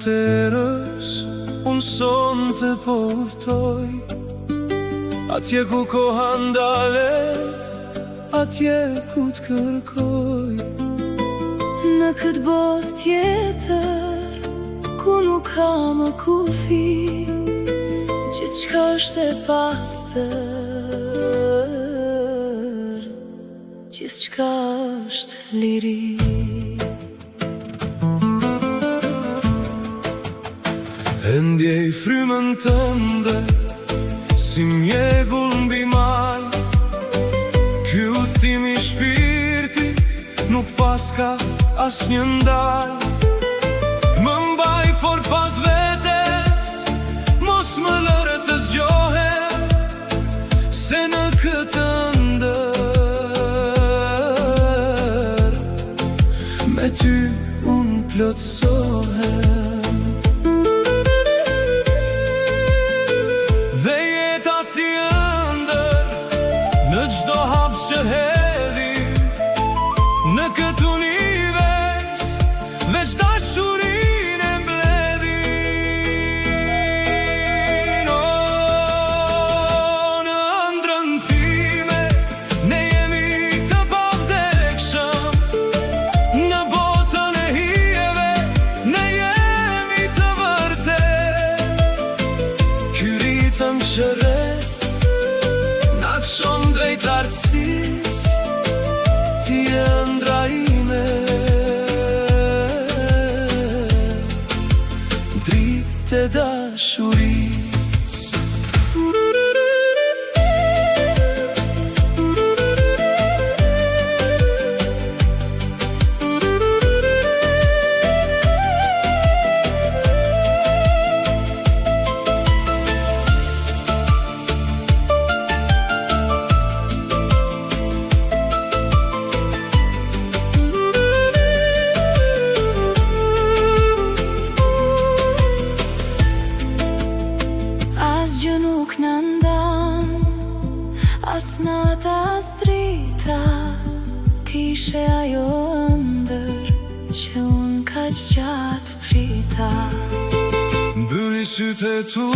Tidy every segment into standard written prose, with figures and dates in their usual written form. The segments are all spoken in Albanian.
terës, unë sonte po udhtoj atje ku koha ndalet, atje ku t'kërkoj. Në këtë botë tjetër, ku nuk ka më kufi, gjithçka është e pastër, gjithçka është liri. E ndjej frymën tënde si mjegull mbi mal. Ky udhtim i shpirtit nuk paska asnjë ndal. Më mbaj fort pas vetes, mos më lërë të zgjohem, se në këtë ndër me ty unë plotësohem. Dhe jeta si ëndër në çdo hap që hedhim në këtë univers, veç dashurinë e mbledhin. O, në ëndrrën time ne jemi të pavdekshëm, në botën e hijeve ne jemi të vërtet. Ky ritëm që re na çon drejt lartësisë, ti je ëndra ime, dritë e dashurisë. Asgjë nuk në ndan, as nata as drita, t'ishe ajo ëndër që unë kaq gjatë prita. Mbyli sytë e tu,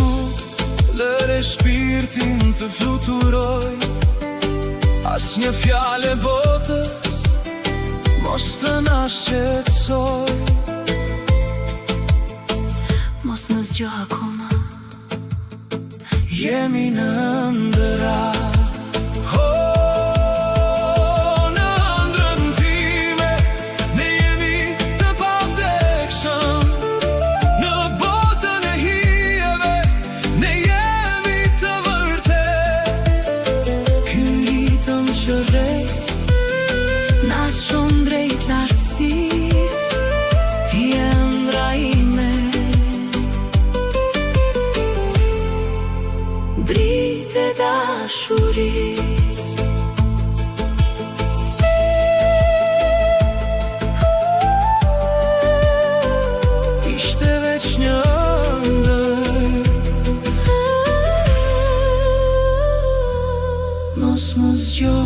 lëre shpirtin të fluturoj, asnjë fjalë e botës mos të na shqetësoj. Mos më zgjo akoma, jemi në ëndra. Oh, në ëndrrën time ne jemi të pavdekshëm, në botën e hijeve ne jemi të vërtet. ky ritëm që re na çon drejt lartësisë, ti je ëndra ime, dritë e dashurisë. Ishte veç një ëndër, Mos më zgjo.